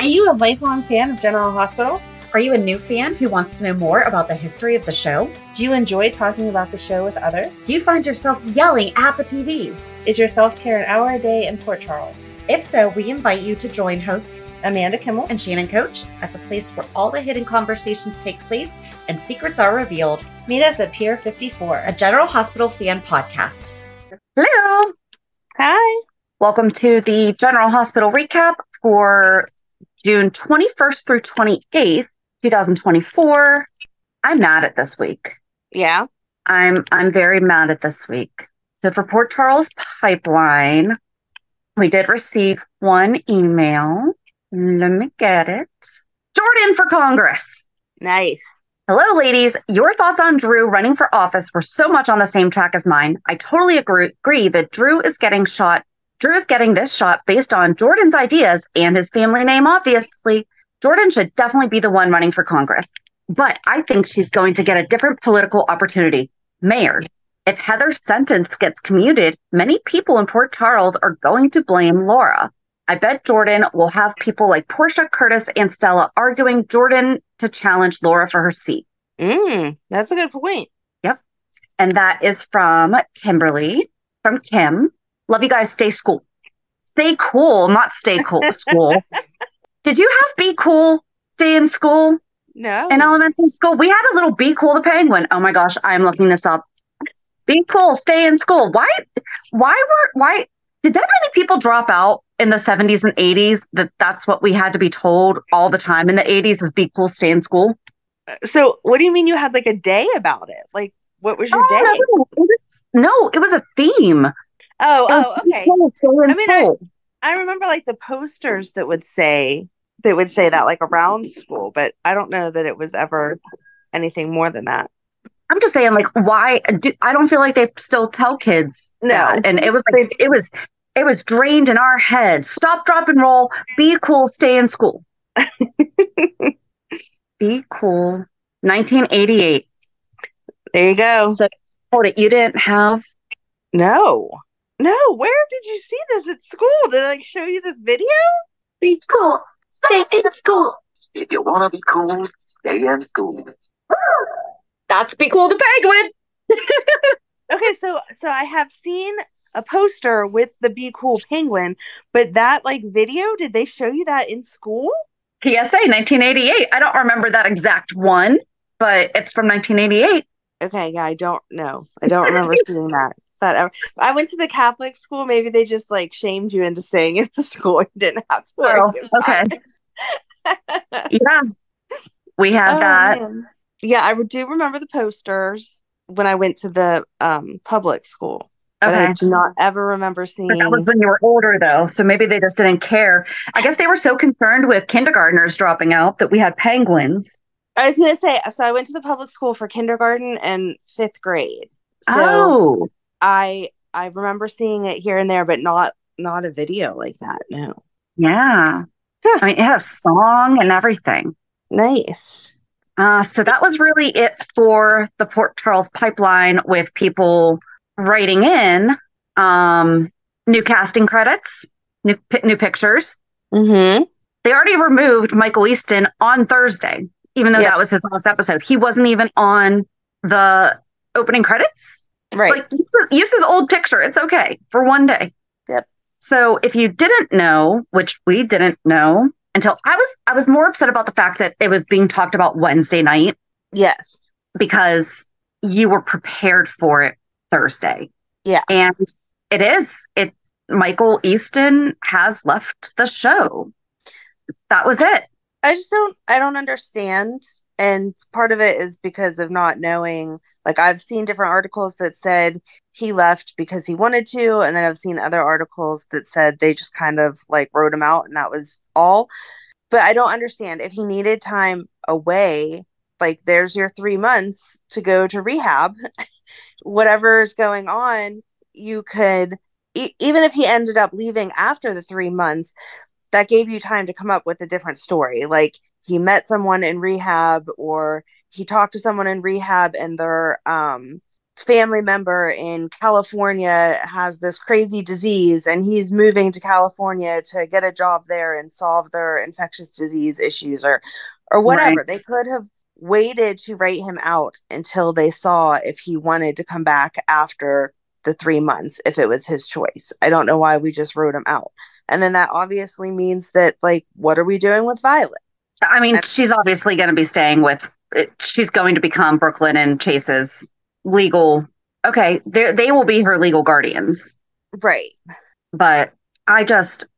you a lifelong fan of General Hospital? Are you a new fan who wants to know more about the history of the show? Do you enjoy talking about the show with others? Do you find yourself yelling at the TV? Is your self-care an hour a day in Port Charles? If so, we invite you to join hosts Amanda Kimmel and Shannon Coach at the place where all the hidden conversations take place and secrets are revealed. Meet us at Pier 54, a General Hospital fan podcast. Hello. Hi. Welcome to the General Hospital recap for June 21st through 28th, 2024. I'm mad at this week. Yeah. I'm very mad at this week. So for Port Charles Pipeline, we did receive one email. Let me get it. Jordan for Congress. Nice. Hello, ladies. Your thoughts on Drew running for office were so much on the same track as mine. I totally agree that Drew is getting this shot based on Jordan's ideas and his family name, obviously. Jordan should definitely be the one running for Congress. But I think she's going to get a different political opportunity. Mayor. If Heather's sentence gets commuted, many people in Port Charles are going to blame Laura. I bet Jordan will have people like Portia, Curtis, and Stella arguing Jordan to challenge Laura for her seat. That's a good point. Yep. And that is from Kimberly, from Kim. Love you guys. Stay school. Stay cool, not stay cool. School. Did you have be cool, stay in school? No. In elementary school? We had a little be cool the penguin. Oh my gosh, I'm looking this up. Be cool, stay in school. Why did that many people drop out in the 70s and 80s that's what we had to be told all the time in the 80s was be cool, stay in school? So what do you mean you had like a day about it? Like what was your day? It was a theme. Okay. Cool, I remember like the posters that would say that like around school, but I don't know that it was ever anything more than that. I'm just saying, like, why? I don't feel like they still tell kids that. And it was like it was drained in our heads. Stop, drop, and roll. Be cool. Stay in school. Be cool. 1988. There you go. So, hold it. You didn't have? No. Where did you see this at school? Did I show you this video? Be cool. Stay in school. If you want to be cool, stay in school. That's Be Cool the Penguin. Okay, so I have seen a poster with the Be Cool Penguin, but that like video, did they show you that in school? PSA 1988. I don't remember that exact one, but it's from 1988. Okay, yeah, I don't know. I don't remember seeing that. But I went to the Catholic school. Maybe they just like shamed you into staying in the school. You didn't have to worry. Okay. Yeah, we had that. Man. Yeah, I do remember the posters when I went to the public school. But I do not ever remember seeing. But that was when you were older, though. So maybe they just didn't care. I guess they were so concerned with kindergartners dropping out that we had penguins. I was going to say, so I went to the public school for kindergarten and 5th grade. So I remember seeing it here and there, but not a video like that. No. Yeah. Huh. I mean, it has a song and everything. Nice. So that was really it for the Port Charles Pipeline with people writing in new casting credits, new pictures. Mm-hmm. They already removed Micheal Easton on Thursday, even though that was his last episode. He wasn't even on the opening credits. Right. Like, use his old picture. It's okay for one day. Yep. So if you didn't know, which we didn't know until I was more upset about the fact that it was being talked about Wednesday night. Yes. Because you were prepared for it Thursday. Yeah. And it's Micheal Easton has left the show. That was it. I don't understand. And part of it is because of not knowing. Like, I've seen different articles that said he left because he wanted to. And then I've seen other articles that said they just kind of like wrote him out and that was all. But I don't understand. If he needed time away, like there's your 3 months to go to rehab. Whatever's going on, you could, even if he ended up leaving after the 3 months, that gave you time to come up with a different story. Like he met someone in rehab or he talked to someone in rehab and family member in California has this crazy disease and he's moving to California to get a job there and solve their infectious disease issues or whatever. Right. They could have waited to write him out until they saw if he wanted to come back after the 3 months, if it was his choice. I don't know why we just wrote him out. And then that obviously means that, like, what are we doing with Violet? I mean, she's obviously going to be staying with, she's going to become Brooklyn and Chase's legal, okay, they will be her legal guardians. Right. But I'm just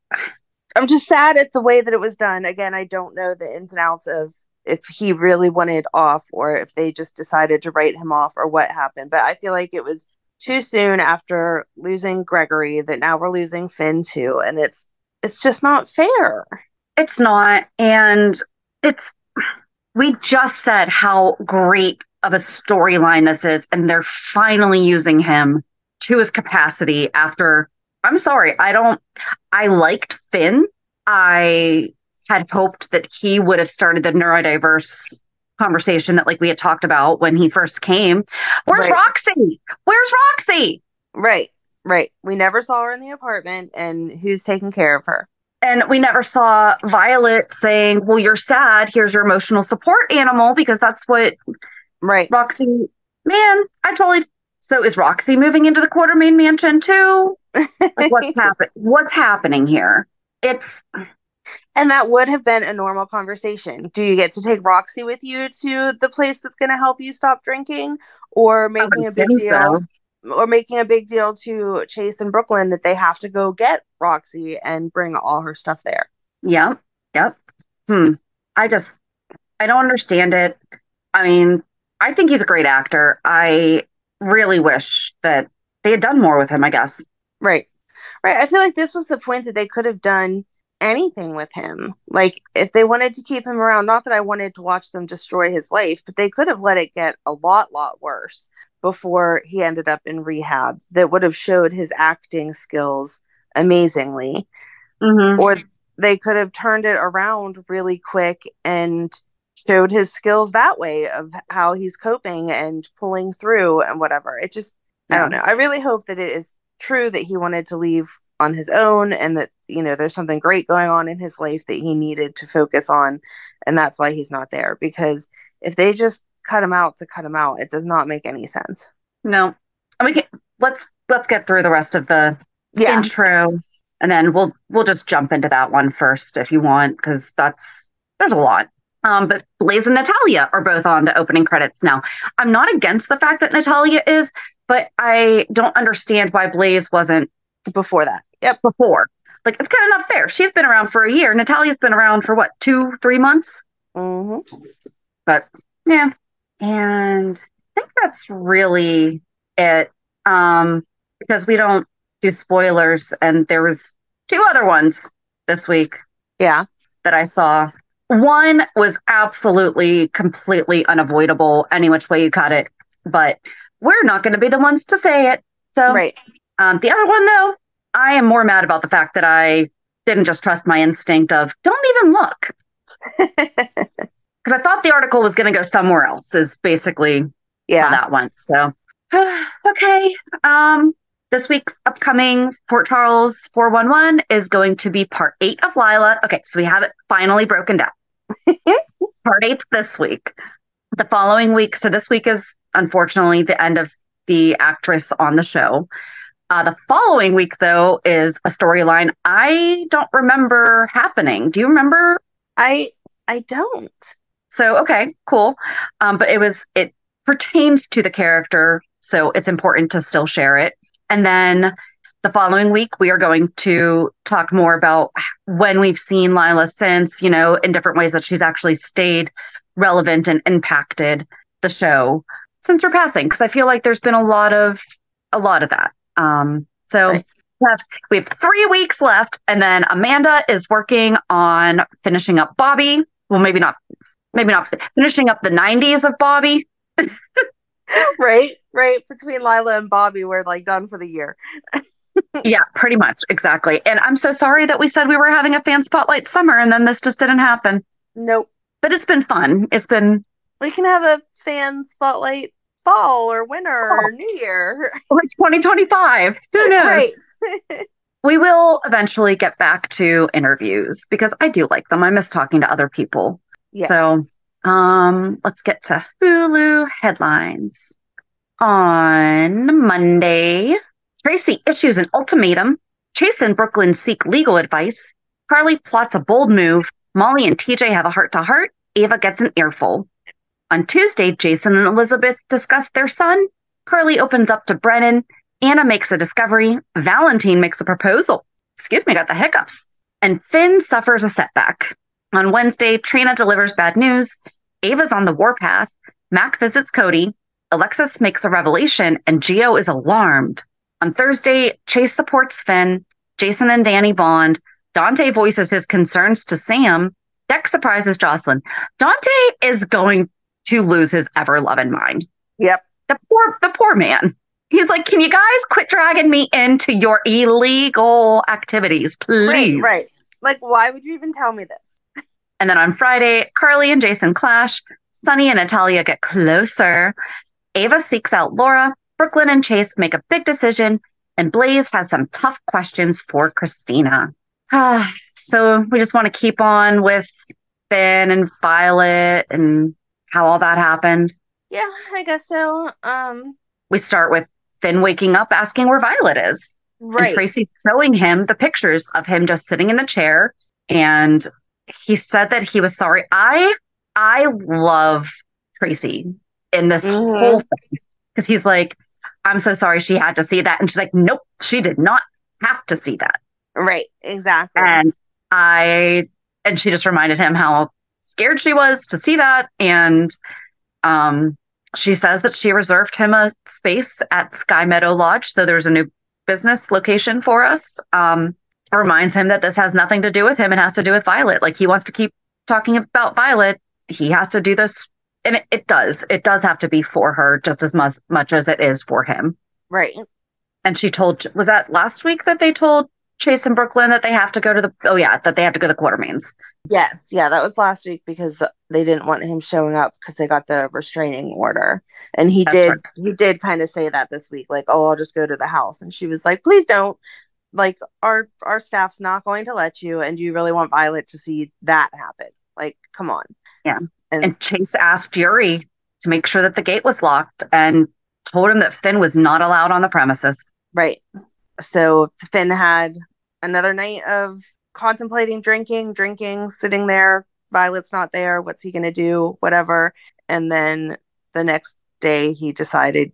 sad at the way that it was done. Again, I don't know the ins and outs of if he really wanted off or if they just decided to write him off or what happened. But I feel like it was too soon after losing Gregory that now we're losing Finn too. And it's just not fair. It's not. And we just said how great of a storyline this is. And they're finally using him to his capacity after, I'm sorry, I liked Finn. I had hoped that he would have started the neurodiverse conversation that like we had talked about when he first came. Where's Roxy? Where's Roxy? Right. We never saw her in the apartment, and who's taking care of her? And we never saw Violet saying, well, you're sad. Here's your emotional support animal, because that's what Roxy, man, so is Roxy moving into the Quartermaine mansion too? Like, what's happening here? And that would have been a normal conversation. Do you get to take Roxy with you to the place that's going to help you stop drinking, or making a big deal? Or making a big deal to Chase and Brook Lynn that they have to go get Roxy and bring all her stuff there. Yep. I don't understand it. I mean, I think he's a great actor. I really wish that they had done more with him, I guess. Right. I feel like this was the point that they could have done anything with him. Like, if they wanted to keep him around, not that I wanted to watch them destroy his life, but they could have let it get a lot worse before he ended up in rehab. That would have showed his acting skills amazingly. Mm-hmm. Or they could have turned it around really quick and showed his skills that way of how he's coping and pulling through and whatever. It just, I don't know. I really hope that it is true that he wanted to leave on his own and that, you know, there's something great going on in his life that he needed to focus on. And that's why he's not there. Because if they just cut him out to cut him out, it does not make any sense. No. Let's get through the rest of the intro, and then we'll just jump into that one first if you want, because there's a lot. But Blaze and Natalia are both on the opening credits now. I'm not against the fact that Natalia is, but I don't understand why Blaze wasn't before that. Yep. Before. Like, it's kind of not fair. She's been around for a year. Natalia's been around for what, 2-3 months? Mm-hmm. But yeah. And I think that's really it. Because we don't do spoilers, and there was 2 other ones this week. Yeah. That I saw. One was absolutely, completely unavoidable, any which way you cut it. But we're not going to be the ones to say it. So, the other one, though, I am more mad about the fact that I didn't just trust my instinct of, don't even look. Because I thought the article was going to go somewhere else, is basically how that went. So, okay. This week's upcoming Port Charles 411 is going to be part 8 of Lila. Okay, so we have it finally broken down. Part 8's this week. The following week, so this week is unfortunately the end of the actress on the show. The following week, though, is a storyline I don't remember happening. Do you remember? I don't. So, okay, cool. But it pertains to the character, so it's important to still share it. And then the following week, we are going to talk more about when we've seen Lila since, you know, in different ways that she's actually stayed relevant and impacted the show since her passing. Because I feel like there's been a lot of that. We have 3 weeks left, and then Amanda is working on finishing up Bobby. Well, maybe not finishing up the 90s of Bobby. Right. Between Lila and Bobby, we're like done for the year. Yeah, pretty much. Exactly. And I'm so sorry that we said we were having a fan spotlight summer and then this just didn't happen. Nope. But it's been fun. We can have a fan spotlight fall or winter or New Year. Or 2025. Who knows? Right. We will eventually get back to interviews because I do like them. I miss talking to other people. Yes. So let's get to Hulu headlines. On Monday, Tracy issues an ultimatum. Chase and Brook Lynn seek legal advice. Carly plots a bold move. Molly and TJ have a heart-to-heart. Ava gets an earful. On Tuesday, Jason and Elizabeth discuss their son. Carly opens up to Brennan. Anna makes a discovery. Valentin makes a proposal. Excuse me, got the hiccups. And Finn suffers a setback. On Wednesday, Trina delivers bad news. Ava's on the warpath. Mac visits Cody. Alexis makes a revelation, and Gio is alarmed. On Thursday, Chase supports Finn. Jason and Danny bond. Dante voices his concerns to Sam. Dex surprises Jocelyn. Dante is going to lose his ever-loving mind. Yep. The poor man. He's like, can you guys quit dragging me into your illegal activities, please? Right. Like, why would you even tell me this? And then on Friday, Carly and Jason clash. Sonny and Natalia get closer. Ava seeks out Laura. Brooklyn and Chase make a big decision. And Blaze has some tough questions for Kristina. So we just want to keep on with Finn and Violet and how all that happened. Yeah, I guess so. We start with Finn waking up asking where Violet is. Right. And Tracy showing him the pictures of him just sitting in the chair. And he said that he was sorry. I love Tracy in this whole thing. Because he's like, I'm so sorry she had to see that. And she's like, nope, she did not have to see that. Right, exactly. And she just reminded him how scared she was to see that. And she says that she reserved him a space at Sky Meadow Lodge. So there's a new business location for us. Reminds him that this has nothing to do with him. It has to do with Violet. Like, he wants to keep talking about Violet. He has to do this. And it does. It does have to be for her just as much as it is for him. Right. And she told, was that last week that they told Chase and Brook Lynn that they have to go to that they have to go to the Quartermaines? Yes. Yeah, that was last week because they didn't want him showing up because they got the restraining order. And he did kind of say that this week, like, oh, I'll just go to the house. And she was like, please don't. Like, our staff's not going to let you. And do you really want Violet to see that happen? Like, come on. Yeah. And Chase asked Yuri to make sure that the gate was locked and told him that Finn was not allowed on the premises. Right. So Finn had another night of contemplating drinking, sitting there. Violet's not there. What's he going to do? Whatever. And then the next day he decided,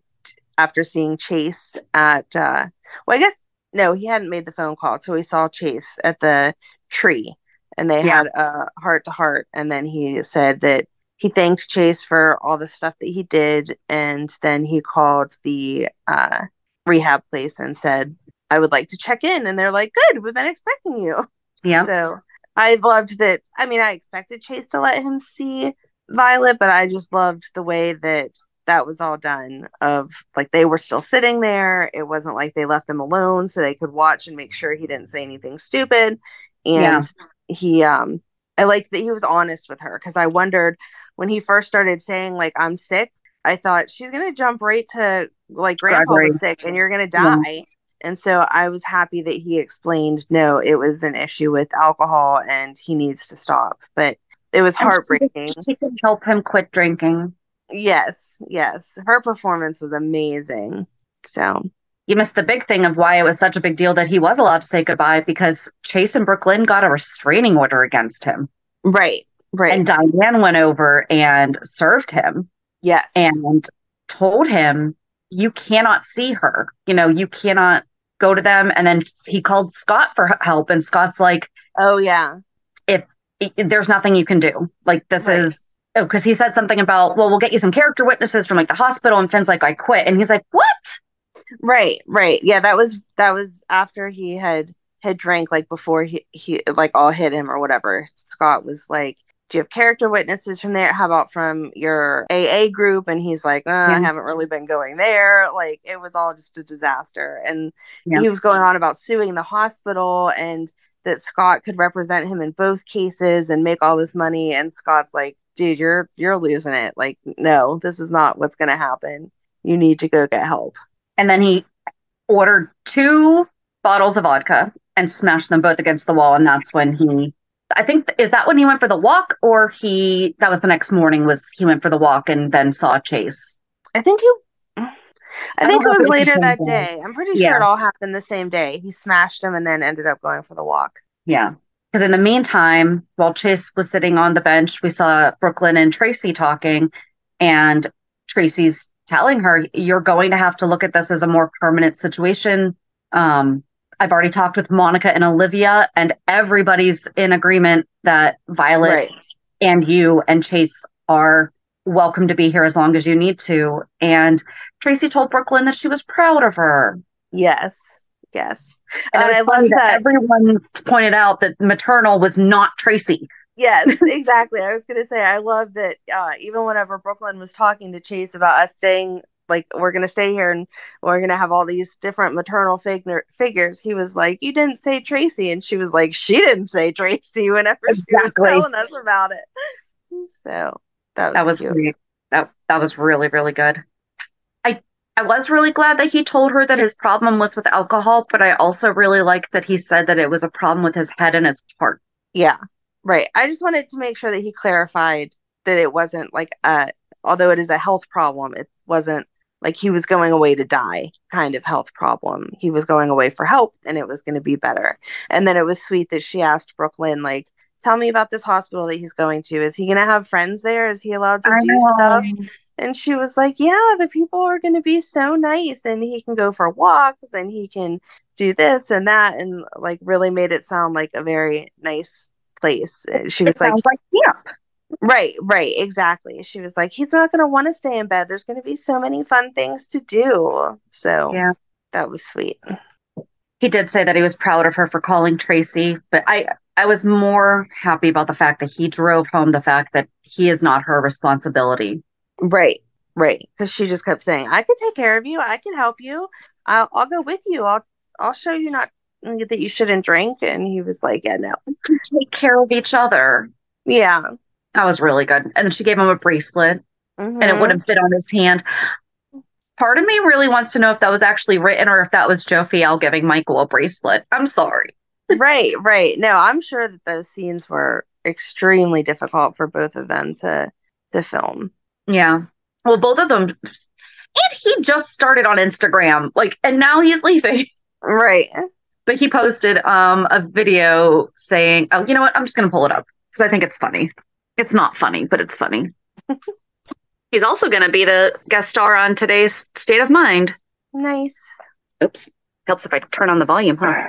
after seeing Chase at, he hadn't made the phone call till he saw Chase at the tree. And they had a heart-to-heart. And then he said that he thanked Chase for all the stuff that he did. And then he called the rehab place and said, I would like to check in. And they're like, good, we've been expecting you. Yeah. So I loved that. I mean, I expected Chase to let him see Violet, but I just loved the way that was all done. Of like, they were still sitting there. It wasn't like they left them alone so they could watch and make sure he didn't say anything stupid. And I liked that he was honest with her, because I wondered when he first started saying, like, I'm sick, I thought she's going to jump right to, like, Grandpa was sick and you're going to die. Yeah. And so I was happy that he explained, no, it was an issue with alcohol and he needs to stop. But it was heartbreaking. She could help him quit drinking. Yes. Her performance was amazing. So you missed the big thing of why it was such a big deal that he was allowed to say goodbye, because Chase and Brook Lynn got a restraining order against him. Right. And Diane went over and served him. Yes. And told him, you cannot see her. You cannot go to them. And then he called Scott for help. And Scott's like, oh, yeah. If there's nothing you can do. Like, this is, because he said something about, well, we'll get you some character witnesses from, like, the hospital. And Finn's like, I quit. And he's like, what? Right. Yeah, that was after he had drank, like, before he like all hit him or whatever. Scott was like, do you have character witnesses from there? How about from your AA group? And he's like, I haven't really been going there. Like, it was all just a disaster. And he was going on about suing the hospital and that Scott could represent him in both cases and make all this money. And Scott's like, dude, you're losing it. Like, no, this is not what's going to happen. You need to go get help. And then he ordered 2 bottles of vodka and smashed them both against the wall. And that's when I think, is that when he went for the walk, or that was the next morning, was he went for the walk and then saw Chase? I think it was later that day. day. I'm pretty sure it all happened the same day. He smashed him and then ended up going for the walk. Yeah. Because in the meantime, while Chase was sitting on the bench, we saw Brooklyn and Tracy talking, and Tracy's telling her, you're going to have to look at this as a more permanent situation. I've already talked with Monica and Olivia, and everybody's in agreement that Violet and you and Chase are welcome to be here as long as you need to. And Tracy told Brooklyn that she was proud of her. Yes. And I love that everyone pointed out that maternal was not Tracy. Yes, exactly. I was going to say, I love that even whenever Brooklyn was talking to Chase about us staying, like, we're going to stay here and we're going to have all these different maternal figures, he was like, you didn't say Tracy. And she was like, she didn't say Tracy whenever she was telling us about it. So that was great. That was really, really good. I was really glad that he told her that his problem was with alcohol, but I also really liked that he said that it was a problem with his head and his heart. Yeah, right. I just wanted to make sure that he clarified that it wasn't like, although it is a health problem, it wasn't like he was going away to die kind of health problem. He was going away for help and it was going to be better. And then it was sweet that she asked Brooklyn, like, tell me about this hospital that he's going to. Is he going to have friends there? Is he allowed to do stuff? And she was like, yeah, the people are going to be so nice, and he can go for walks and he can do this and that, and like really made it sound like a very nice place. She was like, camp. Right, exactly. She was like, he's not going to want to stay in bed. There's going to be so many fun things to do. So yeah, that was sweet. He did say that he was proud of her for calling Tracy, but I was more happy about the fact that he drove home the fact that he is not her responsibility. Right. Because she just kept saying, I could take care of you. I can help you. I'll go with you. I'll show you not that you shouldn't drink. And he was like, yeah, no. We can take care of each other. Yeah. That was really good. And she gave him a bracelet and it wouldn't fit on his hand. Part of me really wants to know if that was actually written or if that was Joe Fiel giving Michael a bracelet. I'm sorry. Right. No, I'm sure that those scenes were extremely difficult for both of them to film. Yeah. Well, both of them. And he just started on Instagram, and now he's leaving. Right. But he posted a video saying, oh, you know what? I'm just going to pull it up because I think it's funny. It's not funny, but it's funny. He's also going to be the guest star on today's State of Mind. Nice. Oops. Helps if I turn on the volume, huh?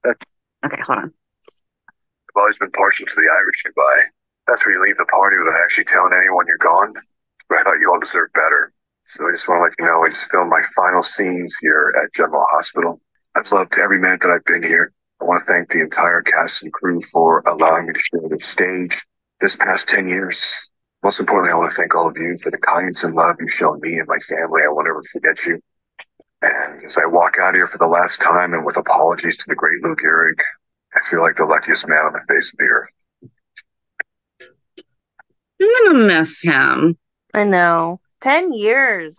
Okay, hold on. I've always been partial to the Irish goodbye. That's where you leave the party without actually telling anyone you're gone. But I thought you all deserved better. So I just want to let you know I just filmed my final scenes here at General Hospital. I've loved every minute that I've been here. I want to thank the entire cast and crew for allowing me to share the stage this past 10 years. Most importantly, I want to thank all of you for the kindness and love you've shown me and my family. I won't ever forget you. And as I walk out here for the last time, and with apologies to the great Lou Gehrig, I feel like the luckiest man on the face of the earth. I'm going to miss him. I know. 10 years.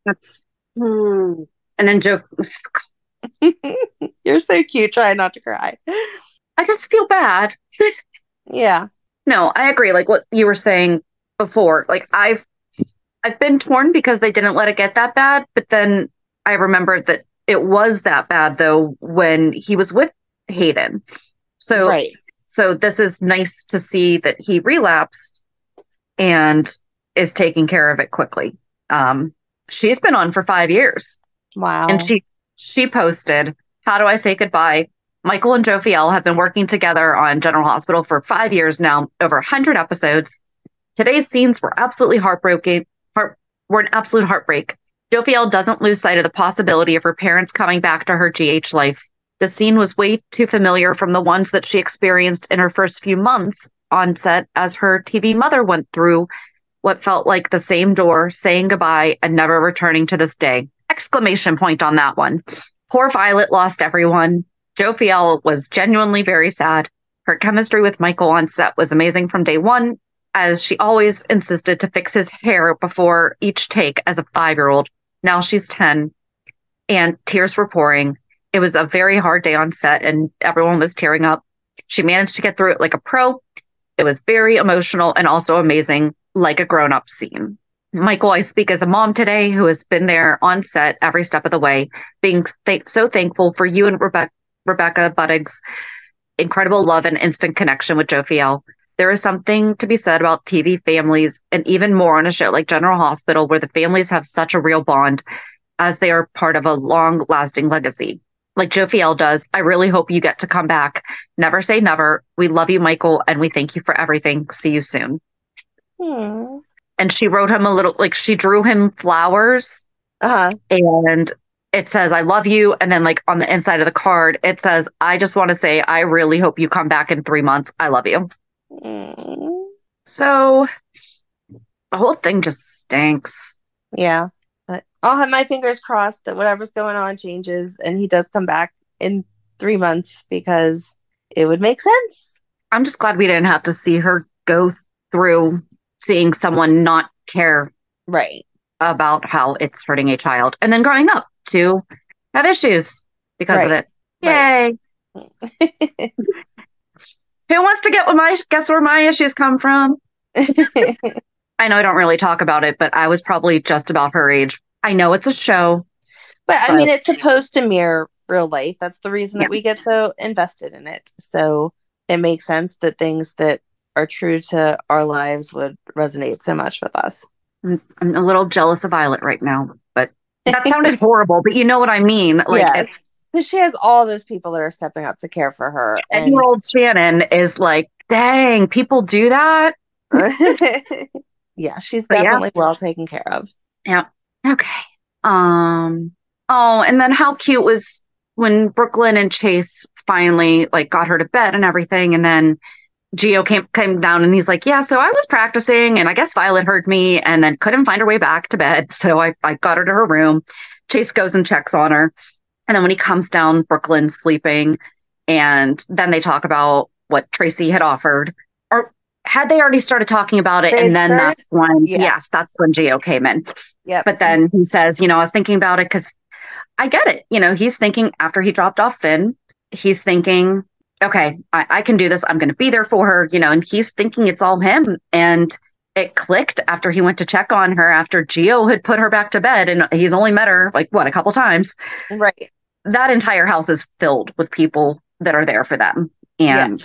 That's. And then Joe. You're so cute. Try not to cry. I just feel bad. Yeah. No, I agree. Like what you were saying before. I've been torn because they didn't let it get that bad. But then I remember that it was that bad, though, when he was with Hayden. So. Right. So this is nice to see that he relapsed and is taking care of it quickly. She's been on for 5 years. Wow. And she posted, how do I say goodbye? Michael and Joe Fiel have been working together on General Hospital for 5 years now, over 100 episodes. Today's scenes were absolutely heartbreaking. Were an absolute heartbreak. Joe Fiel doesn't lose sight of the possibility of her parents coming back to her GH life. The scene was way too familiar from the ones that she experienced in her first few months on set as her TV mother went through what felt like the same door, saying goodbye and never returning to this day. Exclamation point on that one. Poor Violet lost everyone. Joe Fiel was genuinely very sad. Her chemistry with Michael on set was amazing from day one, as she always insisted to fix his hair before each take as a 5-year-old. Now she's 10, and tears were pouring. It was a very hard day on set, and everyone was tearing up. She managed to get through it like a pro. It was very emotional and also amazing, like a grown-up scene. Michael, I speak as a mom today who has been there on set every step of the way, being so thankful for you and Rebecca Budig's incredible love and instant connection with Jophiel. There is something to be said about TV families, and even more on a show like General Hospital, where the families have such a real bond as they are part of a long-lasting legacy. Like Jophiel does, I really hope you get to come back. Never say never. We love you, Michael, and we thank you for everything. See you soon. Hmm. And she wrote him a little, like she drew him flowers. And it says, I love you. And then like on the inside of the card, it says, I just want to say, I really hope you come back in 3 months. I love you. So the whole thing just stinks. Yeah. But I'll have my fingers crossed that whatever's going on changes and he does come back in 3 months, because it would make sense. I'm just glad we didn't have to see her go through seeing someone not care about how it's hurting a child, and then growing up to have issues because of it. Yay. Who wants to guess where my issues come from? I know I don't really talk about it, but I was probably just about her age. I know it's a show. But I mean, it's supposed to mirror real life. That's the reason that we get so invested in it. So it makes sense that things that are true to our lives would resonate so much with us. I'm a little jealous of Violet right now, but that sounded horrible, but you know what I mean? Like, yes. Because she has all those people that are stepping up to care for her. 10-year-old Shannon is like, dang, people do that? Yeah, she's definitely well taken care of. Yeah. Okay. Oh, and then how cute was when Brook Lynn and Chase finally like got her to bed and everything, and then Gio came down and he's like, yeah, so I was practicing and I guess Violet heard me and then couldn't find her way back to bed. So I got her to her room. Chase goes and checks on her. And then when he comes down, Brook Lynn's sleeping. And then they talk about what Tracy had offered. Or had they already started talking about it? That's when, that's when Gio came in. Yeah. But then he says, I was thinking about it because I get it. He's thinking after he dropped off Finn, he's thinking, okay, I can do this. I'm going to be there for her, and he's thinking it's all him. And it clicked after he went to check on her after Gio had put her back to bed, and he's only met her like a couple times. Right. That entire house is filled with people that are there for them. And,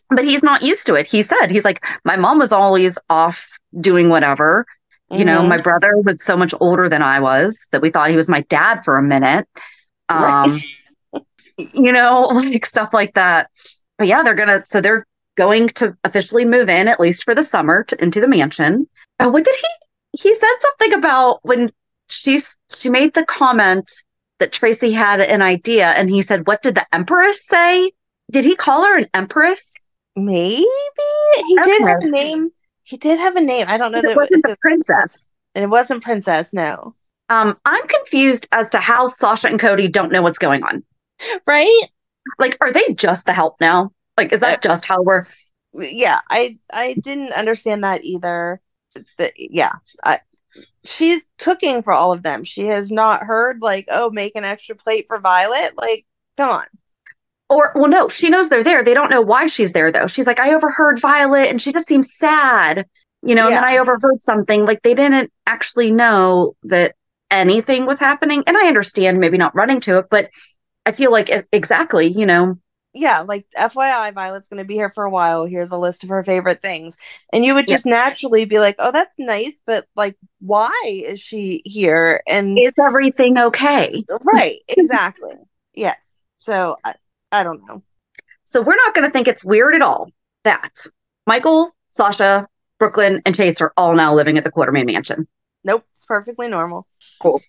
but he's not used to it. He said, he's like, my mom was always off doing whatever. My brother was so much older than I was that we thought he was my dad for a minute. Like stuff like that. But yeah, they're going to officially move in, at least for the summer, into the mansion. What did he said something about when she made the comment that Tracy had an idea, and he said, what did the Empress say? Did he call her an Empress? Maybe. He did have a name. He did have a name. I don't know that it wasn't the princess. And it wasn't Princess, no. I'm confused as to how Sasha and Cody don't know what's going on. Right? Like, are they just the help now? Like, is that just how we're... Yeah, I didn't understand that either. She's cooking for all of them. She has not heard, like, oh, make an extra plate for Violet. Like, come on. Or, well, no, she knows they're there. They don't know why she's there, though. She's like, I overheard Violet, and she just seems sad. And then I overheard something. Like, they didn't actually know that anything was happening. And I understand maybe not running to it, but I feel like exactly, Yeah, like, FYI, Violet's going to be here for a while. Here's a list of her favorite things. And you would just naturally be like, oh, that's nice, but, like, why is she here? And is everything okay? Right, exactly. Yes. So, I don't know. So we're not going to think it's weird at all that Michael, Sasha, Brook Lynn, and Chase are all now living at the Quartermaine mansion. Nope, it's perfectly normal. Cool.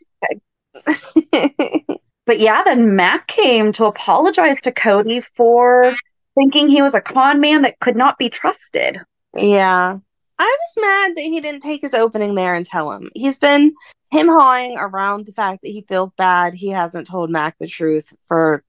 Okay. But yeah, then Mac came to apologize to Cody for thinking he was a con man that could not be trusted. Yeah. I was mad that he didn't take his opening there and tell him. He's been hawing around the fact that he feels bad. He hasn't told Mac the truth for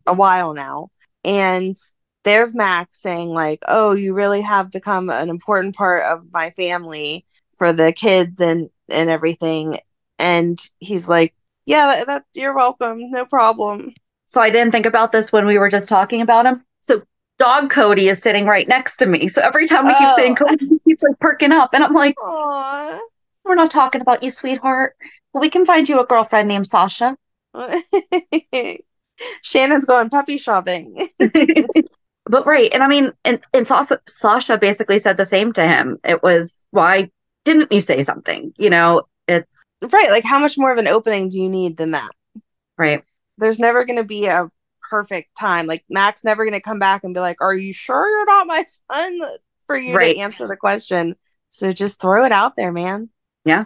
a while now. And there's Max saying like, oh, you really have become an important part of my family for the kids and everything. And he's like, yeah, you're welcome. No problem. So I didn't think about this when we were just talking about him. So dog Cody is sitting right next to me. So every time we keep saying Cody, he keeps like perking up. And I'm like, Aww. We're not talking about you, sweetheart. But we can find you a girlfriend named Sasha. Shannon's going puppy shopping. But right. And I mean, and Sasha basically said the same to him. It was, why didn't you say something? You know, it's right. Like, how much more of an opening do you need than that? Right. There's never going to be a perfect time. Like, Mac's never going to come back and be like, are you sure you're not my son? For you to answer the question. So just throw it out there, man. Yeah.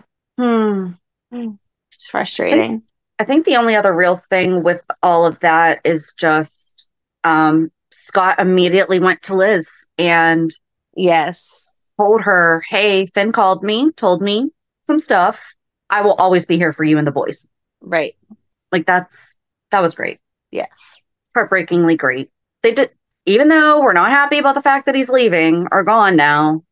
It's frustrating. I think the only other real thing with all of that is just Scott immediately went to Liz and told her, hey, Finn called me, told me some stuff. I will always be here for you and the boys. Right. Like that was great. Yes. Heartbreakingly great. They did, even though we're not happy about the fact that he's leaving or gone now.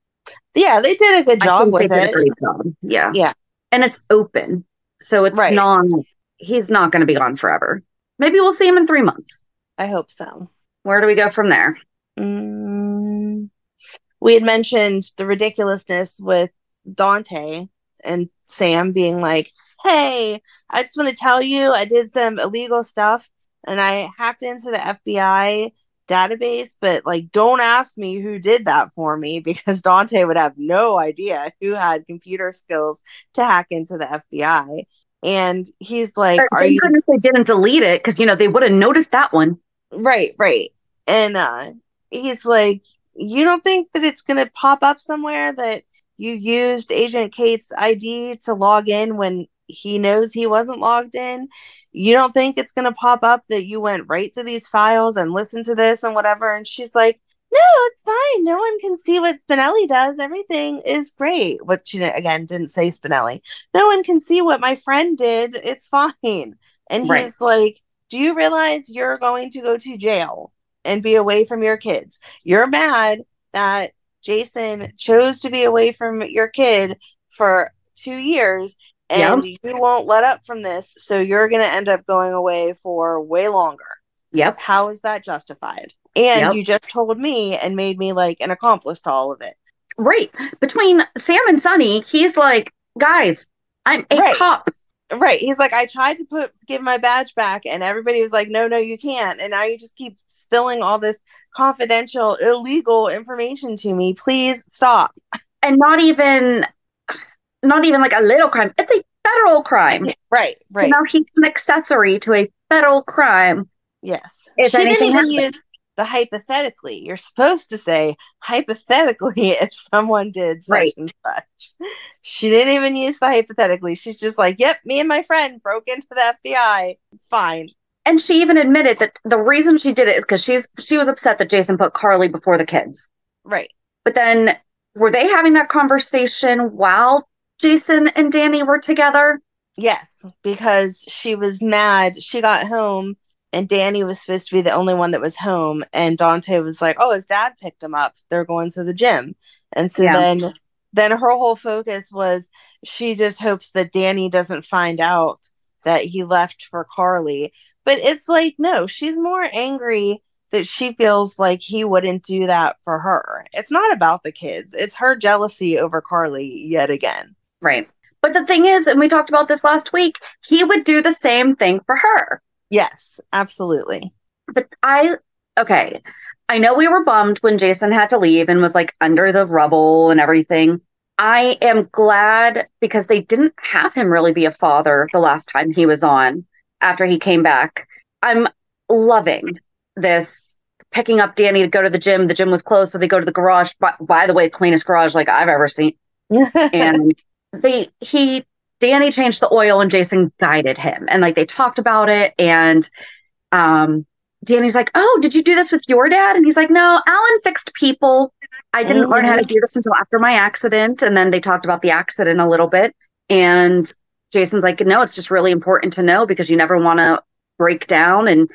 Yeah, they did a good job with it. Great job. Yeah. Yeah. And it's open. So it's he's not going to be gone forever. Maybe we'll see him in 3 months. I hope so. Where do we go from there? We had mentioned the ridiculousness with Dante and Sam being like, hey, I just want to tell you I did some illegal stuff and I hacked into the FBI database, but like, don't ask me who did that for me, because Dante would have no idea who had computer skills to hack into the FBI. And he's like, thank goodness they didn't delete it, because they would have noticed that one. Right. And he's like, you don't think that it's going to pop up somewhere that you used Agent Kate's ID to log in when he knows he wasn't logged in? You don't think it's going to pop up that you went right to these files and listened to this and whatever? And she's like, no, it's fine. No one can see what Spinelli does. Everything is great. Which, again, didn't say Spinelli. No one can see what my friend did. It's fine. And he's like, do you realize you're going to go to jail and be away from your kids? You're mad that Jason chose to be away from your kid for 2 years and you won't let up from this. So you're going to end up going away for way longer. Yep. How is that justified? And you just told me and made me like an accomplice to all of it. Right. Between Sam and Sonny, he's like, guys, I'm a cop. Right. He's like, I tried to give my badge back and everybody was like, no, you can't. And now you just keep spilling all this confidential, illegal information to me. Please stop. And not even like a little crime. It's a federal crime. Right. So now he's an accessory to a federal crime. Yes. If she anything didn't even use the hypothetically. You're supposed to say hypothetically if someone did such and such. She didn't even use the hypothetically. She's just like, yep, me and my friend broke into the FBI. It's fine. And she even admitted that the reason she did it is because she was upset that Jason put Carly before the kids. Right. But then were they having that conversation while Jason and Danny were together? Yes, because she was mad. She got home and Danny was supposed to be the only one that was home. And Dante was like, oh, his dad picked him up. They're going to the gym. And so then her whole focus was she just hopes that Danny doesn't find out that he left for Carly. But it's like, no, she's more angry that she feels like he wouldn't do that for her. It's not about the kids. It's her jealousy over Carly yet again. Right. But the thing is, and we talked about this last week, he would do the same thing for her. Yes, absolutely. But I know we were bummed when Jason had to leave and was like under the rubble and everything. I am glad because they didn't have him really be a father the last time he was on after he came back. I'm loving this picking up Danny to go to the gym. The gym was closed, so they go to the garage. By the way, cleanest garage like I've ever seen. And Danny changed the oil and Jason guided him. And like they talked about it. And Danny's like, oh, did you do this with your dad? And he's like, no, Alan fixed people. I didn't learn how to do this until after my accident. And then they talked about the accident a little bit. And Jason's like, no, it's just really important to know because you never want to break down. And,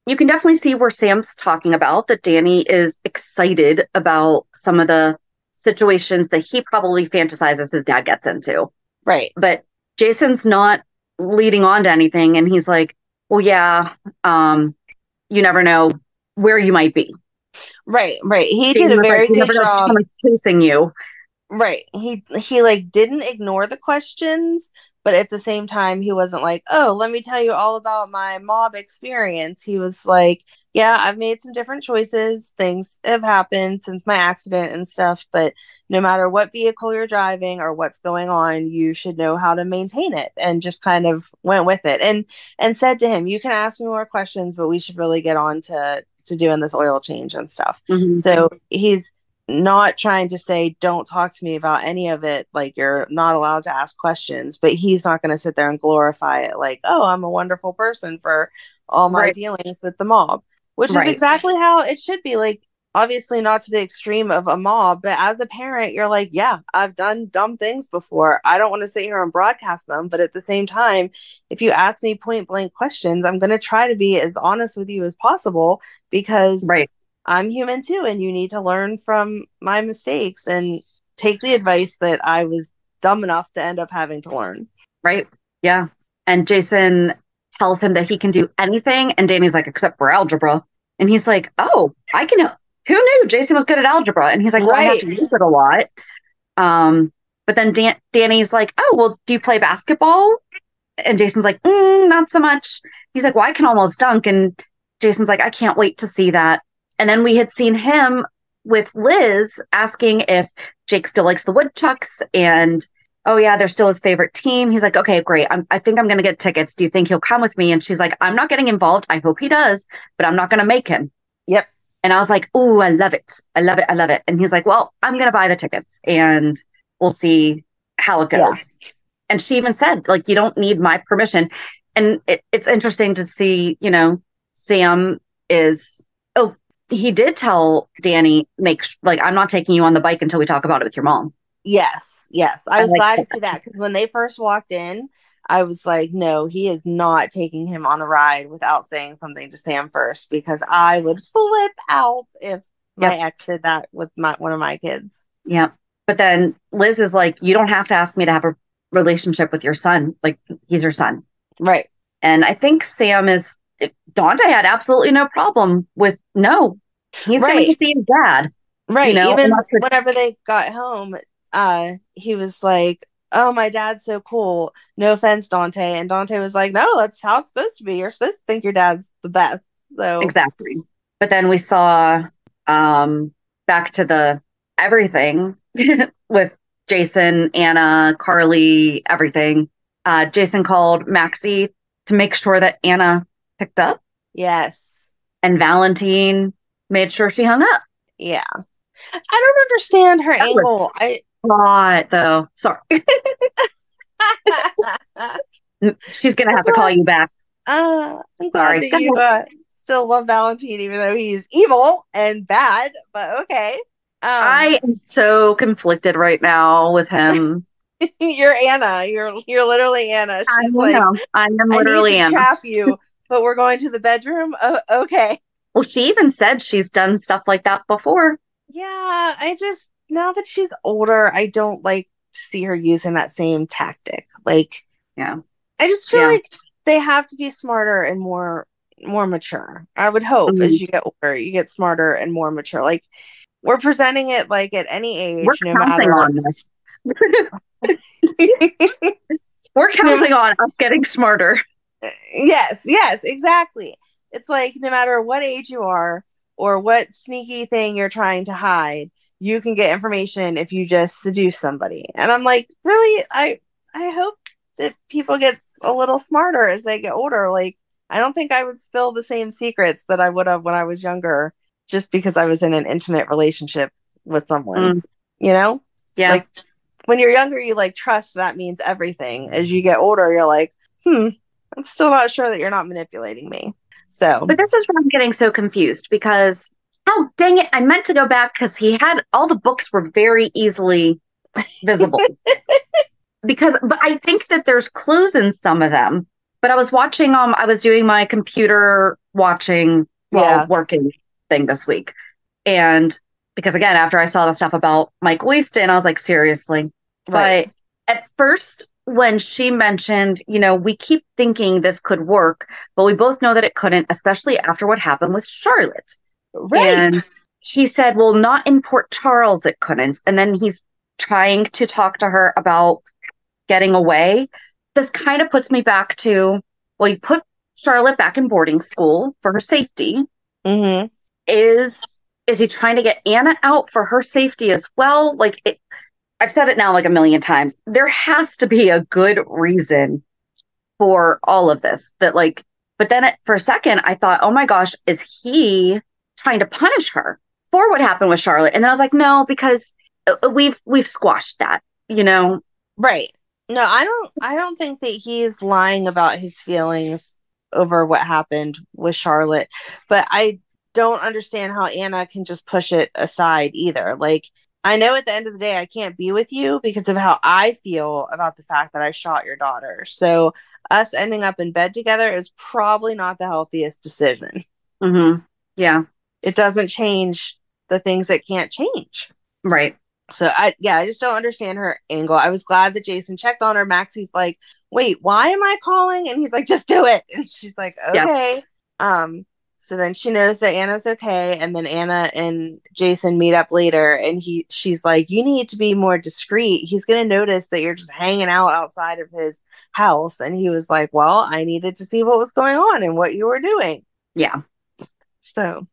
you can definitely see where Sam's talking about that Danny is excited about some of the situations that he probably fantasizes his dad gets into. Right. But Jason's not leading on to anything. And he's like, well, yeah, you never know where you might be. Right. He He did a was like, very you good never know if job. someone's chasing you. Right. He like didn't ignore the questions, but at the same time he wasn't like, "Oh, let me tell you all about my mob experience." He was like, "Yeah, I've made some different choices. Things have happened since my accident and stuff, but no matter what vehicle you're driving or what's going on, you should know how to maintain it." And just kind of went with it and said to him, "You can ask me more questions, but we should really get on to doing this oil change and stuff." Mm-hmm. So he's not trying to say don't talk to me about any of it, like you're not allowed to ask questions, but he's not going to sit there and glorify it like, oh, I'm a wonderful person for all my dealings with the mob, which is exactly how it should be. Like, obviously not to the extreme of a mob, but as a parent you're like, yeah, I've done dumb things before. I don't want to sit here and broadcast them, but at the same time, if you ask me point blank questions, I'm going to try to be as honest with you as possible, because I'm human too, and you need to learn from my mistakes and take the advice that I was dumb enough to end up having to learn. Right. Yeah. And Jason tells him that he can do anything. And Danny's like, except for algebra. And he's like, oh, I can. Who knew Jason was good at algebra? And he's like, well, I have to use it a lot. But then Danny's like, oh, well, do you play basketball? And Jason's like, not so much. He's like, well, I can almost dunk. And Jason's like, I can't wait to see that. And then we had seen him with Liz asking if Jake still likes the Woodchucks, and oh yeah, they're still his favorite team. He's like, okay, great. I think I'm going to get tickets. Do you think he'll come with me? And she's like, I'm not getting involved. I hope he does, but I'm not going to make him. Yep. And I was like, oh, I love it. I love it. I love it. And he's like, well, I'm going to buy the tickets and we'll see how it goes. Yeah. And she even said, like, you don't need my permission. And it's interesting to see, you know, Sam is, he did tell Danny, I'm not taking you on the bike until we talk about it with your mom. Yes. I was glad to see that, because when they first walked in, I was like, no, he is not taking him on a ride without saying something to Sam first, because I would flip out if my ex did that with one of my kids. Yeah. But then Liz is like, you don't have to ask me to have a relationship with your son. Like, he's your son. Right. And I think Dante had absolutely no problem with, no, he's going to see his dad. Right. You know? Even whenever they got home, he was like, oh, my dad's so cool. No offense, Dante. And Dante was like, no, that's how it's supposed to be. You're supposed to think your dad's the best. So exactly. But then we saw back to the everything with Jason, Anna, Carly, everything. Jason called Maxie to make sure that Anna picked up. Yes. And Valentin made sure she hung up. Yeah. I don't understand her angle. Though. Sorry. She's going to have to call you back. I'm glad that you still love Valentin, even though he's evil and bad, but okay. I am so conflicted right now with him. You're Anna. You're literally Anna. She's like, I am literally Anna. Trap you, but we're going to the bedroom. Oh, okay. Well, she even said she's done stuff like that before. Yeah, now that she's older, I don't like to see her using that same tactic. Like, yeah, I just feel like they have to be smarter and more mature. I would hope as you get older, you get smarter and more mature. Like, we're presenting it like at any age, we're counting on this. We're counting on us getting smarter. Yes, exactly. It's like no matter what age you are or what sneaky thing you're trying to hide, you can get information if you just seduce somebody. And I'm like, really? I hope that people get a little smarter as they get older. Like, I don't think I would spill the same secrets that I would have when I was younger, just because I was in an intimate relationship with someone, you know? Yeah. Like, when you're younger, you like trust that means everything. As you get older, you're like, I'm still not sure that you're not manipulating me. So, but this is where I'm getting so confused because, oh, dang it. I meant to go back because all the books were very easily visible. But I think that there's clues in some of them. But I was watching, I was doing my computer watching while working thing this week. And because again, after I saw the stuff about Micheal Easton, I was like, seriously. Right. But at first, when she mentioned, we keep thinking this could work, but we both know that it couldn't, especially after what happened with Charlotte. Right. And he said, well, not in Port Charles, it couldn't. And then he's trying to talk to her about getting away. This kind of puts me back to, well, you put Charlotte back in boarding school for her safety. Mm-hmm. Is he trying to get Anna out for her safety as well? I've said it now like a million times. There has to be a good reason for all of this. But then for a second, I thought, oh my gosh, is he trying to punish her for what happened with Charlotte? And then I was like, no, because we've squashed that, Right. No, I don't think that he's lying about his feelings over what happened with Charlotte, but I don't understand how Anna can just push it aside either. I know at the end of the day, I can't be with you because of how I feel about the fact that I shot your daughter. So us ending up in bed together is probably not the healthiest decision. Mm-hmm. Yeah. It doesn't change the things that can't change. Right. So I just don't understand her angle. I was glad that Jason checked on her. Maxie's like, wait, why am I calling? And he's like, just do it. And she's like, okay. Yeah. So then she knows that Anna's okay. And then Anna and Jason meet up later. And she's like, you need to be more discreet. He's going to notice that you're just hanging out outside of his house. And he was like, well, I needed to see what was going on and what you were doing. Yeah. So.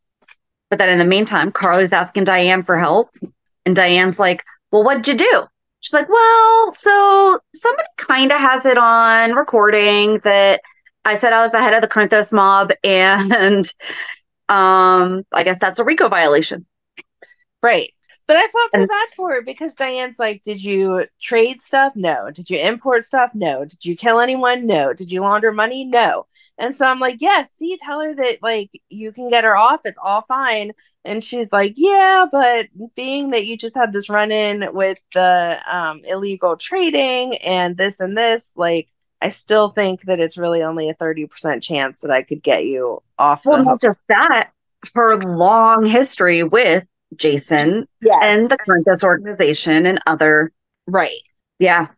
But then in the meantime, Carly's asking Diane for help. And Diane's like, well, what'd you do? She's like, well, so somebody kind of has it on recording that I said I was the head of the Corinthos mob, and I guess that's a RICO violation. Right. But I felt so bad for her because Diane's like, did you trade stuff? No. Did you import stuff? No. Did you kill anyone? No. Did you launder money? No. And so I'm like, yes, see, tell her that you can get her off. It's all fine. And she's like, yeah, but being that you just had this run in with the illegal trading and this, I still think that it's really only a 30% chance that I could get you off. Well, not just that, her long history with Jason and the Corinthos organization and other. Right. Yeah.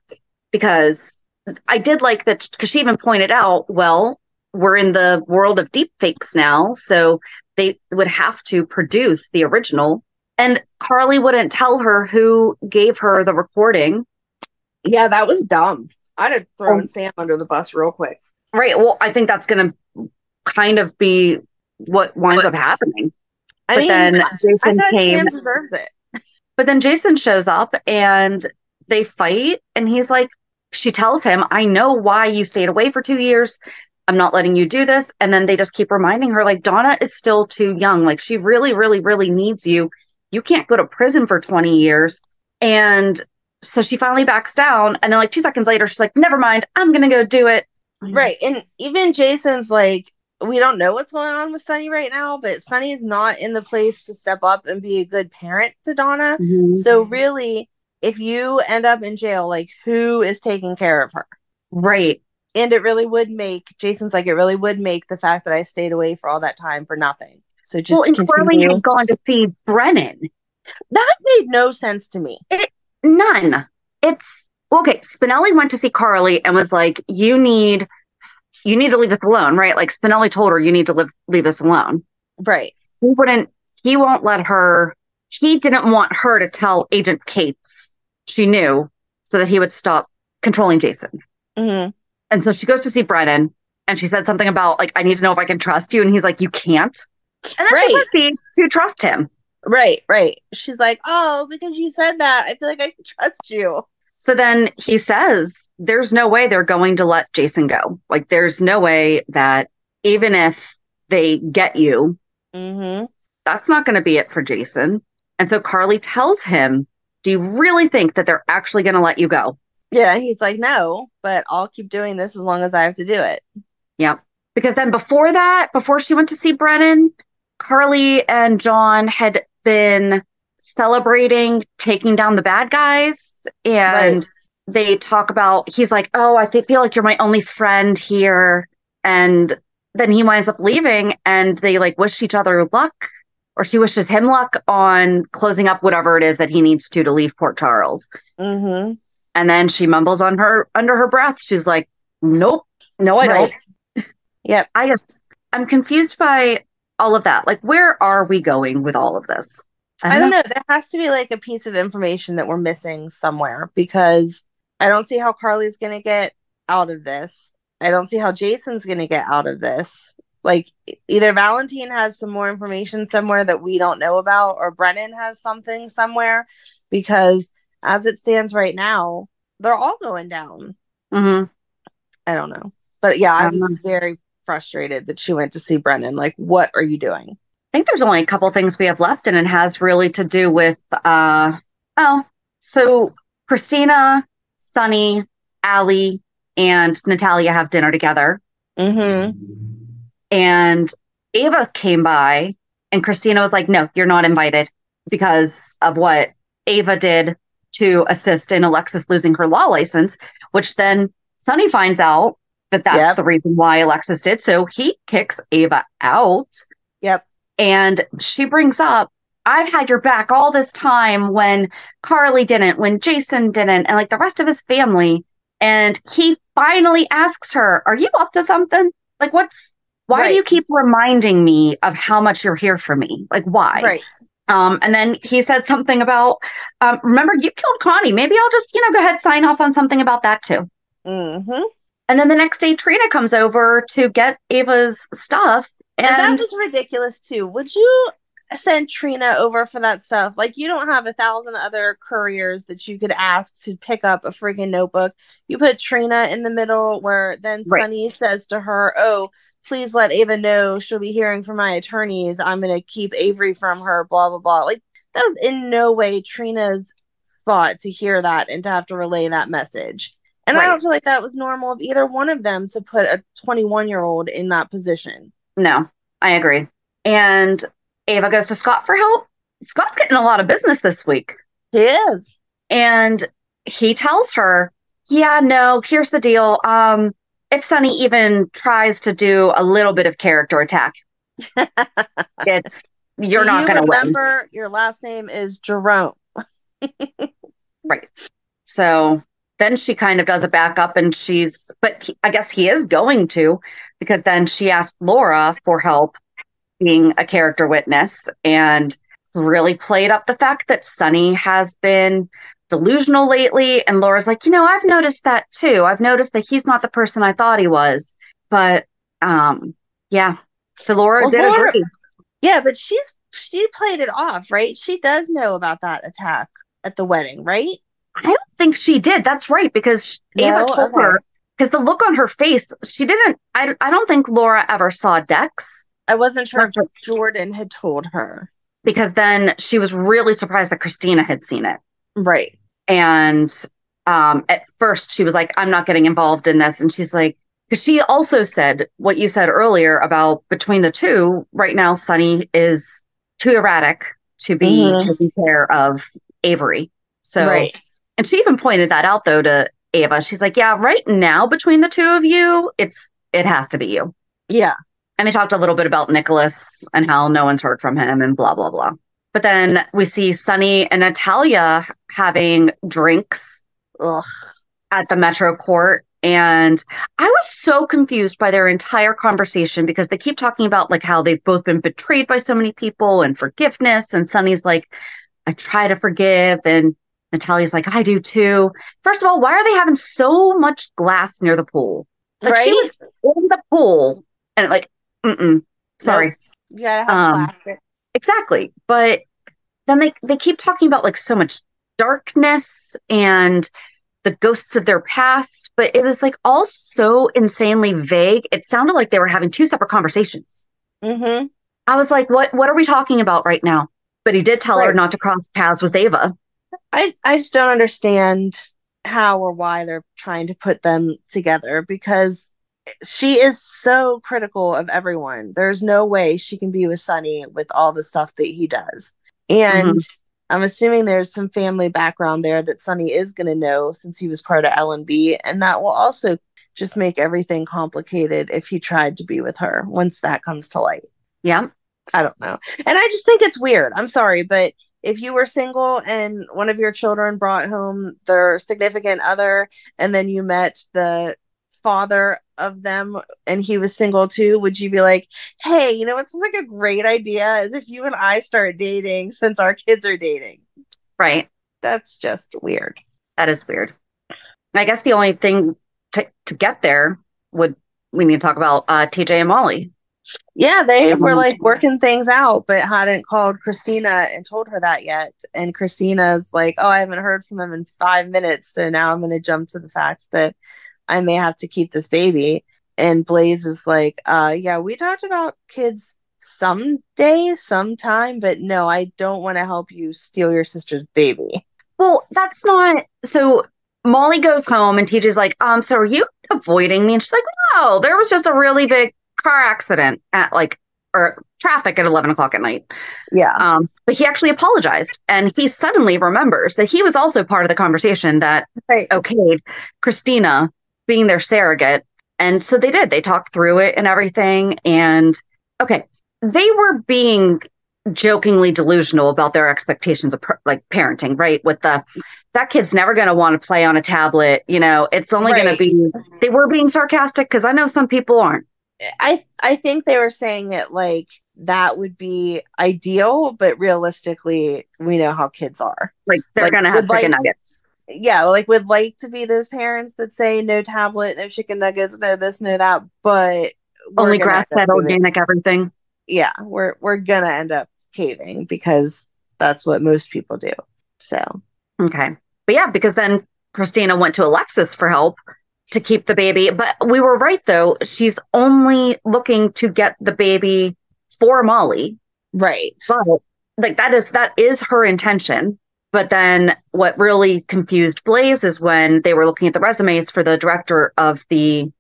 Because I did like that, because she even pointed out, well, we're in the world of deep fakes now, so they would have to produce the original. And Carly wouldn't tell her who gave her the recording. Yeah, that was dumb. I'd have thrown Sam under the bus real quick. Right. Well, I think that's going to kind of be what winds up happening. Then Jason came. Sam deserves it. But then Jason shows up and they fight. And he's like, she tells him, I know why you stayed away for 2 years. I'm not letting you do this. And then they just keep reminding her, Donna is still too young. She really, really, really needs you. You can't go to prison for 20 years. And so she finally backs down. And then 2 seconds later, she's like, never mind. I'm going to go do it. Right. And even Jason's like, we don't know what's going on with Sonny right now, but Sonny is not in the place to step up and be a good parent to Donna. Mm-hmm. So really, if you end up in jail, who is taking care of her? Right. And it really would make, Jason's like, it really would make the fact that I stayed away for all that time for nothing. So just and Carly had gone to see Brennan. That made no sense to me. None. It's, okay, Spinelli went to see Carly and was like, you need to leave this alone, right? Spinelli told her, you need to leave this alone. Right. He won't let her, he didn't want her to tell Agent Cates she knew so that he would stop controlling Jason. Mm-hmm. And so she goes to see Brennan and she said something about, I need to know if I can trust you. And he's like, you can't. And then she proceeds to trust him. Right. She's like, oh, because you said that, I feel like I can trust you. So then he says, there's no way they're going to let Jason go. There's no way that even if they get you, mm-hmm. that's not going to be it for Jason. And so Carly tells him, do you really think that they're actually going to let you go? Yeah, and he's like, no, but I'll keep doing this as long as I have to do it. Yeah. Because then before she went to see Brennan, Carly and John had been celebrating taking down the bad guys. And they talk about, he's like, oh, feel like you're my only friend here. And then he winds up leaving and they like wish each other luck, or she wishes him luck on closing up whatever it is that he needs to leave Port Charles. Mm-hmm. And then she mumbles on her under her breath. She's like, nope, no, I don't. Yep. I'm confused by all of that. Like, where are we going with all of this? I don't know. There has to be like a piece of information that we're missing somewhere, because I don't see how Carly's going to get out of this. I don't see how Jason's going to get out of this. Like, either Valentin has some more information somewhere that we don't know about, or Brennan has something somewhere, because as it stands right now, they're all going down. Mm-hmm. I don't know. But yeah, I was very frustrated that she went to see Brennan. Like, what are you doing? I think there's only a couple things we have left, and it has really to do with, so Kristina, Sonny, Allie, and Natalia have dinner together. Mm-hmm. And Ava came by, and Kristina was like, no, you're not invited because of what Ava did to assist in Alexis losing her law license, which then Sonny finds out that that's the reason why Alexis did. So he kicks Ava out. Yep. And she brings up, I've had your back all this time when Carly didn't, when Jason didn't, and like the rest of his family. And he finally asks her, are you up to something? Like, why do you keep reminding me of how much you're here for me? Like, why? Right. And then he said something about, remember, you killed Connie. Maybe I'll just, go ahead, sign off on something about that too. Mm-hmm. And then the next day, Trina comes over to get Ava's stuff. And that was ridiculous too. Would you send Trina over for that stuff? Like, you don't have 1,000 other couriers that you could ask to pick up a freaking notebook. You put Trina in the middle, where then Sonny says to her, oh, please let Ava know she'll be hearing from my attorneys. I'm going to keep Avery from her, blah, blah, blah. Like, that was in no way Trina's spot to hear that and to have to relay that message. And I don't feel like that was normal of either one of them to put a 21-year-old in that position. No, I agree. And Ava goes to Scott for help. Scott's getting a lot of business this week. He is. And he tells her, yeah, no, here's the deal. If Sonny even tries to do a little bit of character attack, you're not going to win. Remember, your last name is Jerome. Right. So then she kind of does a backup, and I guess he is going to, because then she asked Laura for help being a character witness, and really played up the fact that Sonny has been delusional lately. And Laura's like, I've noticed that too. I've noticed that he's not the person I thought he was. But yeah. So Laura did agree. Yeah, but she played it off, right? She does know about that attack at the wedding, right? I don't think she did. That's right, because Ava told her, because the look on her face, she didn't, I don't think Laura ever saw Dex. I wasn't sure if Jordan had told her. Because then she was really surprised that Kristina had seen it. Right. And at first she was like, I'm not getting involved in this. And she's like, because she also said what you said earlier about between the two, right now, Sonny is too erratic to be taking care of Avery. So, and she even pointed that out though to Ava. She's like, yeah, right now between the two of you, it has to be you. Yeah. And they talked a little bit about Nicholas and how no one's heard from him and blah, blah, blah. But then we see Sonny and Natalia having drinks at the Metro Court. And I was so confused by their entire conversation, because they keep talking about like how they've both been betrayed by so many people and forgiveness. And Sonny's like, I try to forgive. And Natalia's like, I do too. First of all, why are they having so much glass near the pool? Like, she was in the pool and like, sorry. Nope. You gotta have plastic. Exactly. But then they keep talking about like so much darkness and the ghosts of their past, but it was like all so insanely vague. It sounded like they were having two separate conversations. Mm-hmm. I was like, what are we talking about right now? But he did tell her not to cross paths with Ava. I just don't understand how or why they're trying to put them together, because she is so critical of everyone. There's no way she can be with Sonny with all the stuff that he does. And I'm assuming there's some family background there that Sonny is going to know, since he was part of L&B, and that will also just make everything complicated if he tried to be with her once that comes to light. Yeah. I don't know. And I just think it's weird. I'm sorry, but if you were single and one of your children brought home their significant other and then you met the father of them and he was single too, would you be like, hey, you know what sounds like a great idea is if you and I start dating since our kids are dating? Right. That's just weird. That is weird. I guess the only thing to get there we need to talk about TJ and Molly. Yeah, they were like working things out, but hadn't called Kristina and told her that yet. And Christina's like, oh, I haven't heard from them in 5 minutes. So now I'm going to jump to the fact that I may have to keep this baby. And Blaze is like, yeah, we talked about kids someday, sometime, but no, I don't want to help you steal your sister's baby. Well, that's not. So Molly goes home and TJ's like, so are you avoiding me? And she's like, no, there was just a really big car accident at or traffic at 11 o'clock at night. Yeah. But he actually apologized and he suddenly remembers that he was also part of the conversation that okayed Kristina being their surrogate. And so they talked through it and everything. And okay, they were being jokingly delusional about their expectations of parenting, right? With that kid's never going to want to play on a tablet. You know, it's only going to be, they were being sarcastic because I know some people aren't. I think they were saying it like that would be ideal, but realistically, we know how kids are. Like they're going to have chicken nuggets. Yeah, would like to be those parents that say no tablet, no chicken nuggets, no this, no that, but only grass-fed organic everything. Yeah, we're gonna end up caving because that's what most people do. So okay, but yeah, because then Kristina went to Alexis for help to keep the baby. But we were right, though. She's only looking to get the baby for Molly. Right. But that is her intention. But then what really confused Blaze is when they were looking at the resumes for the director of the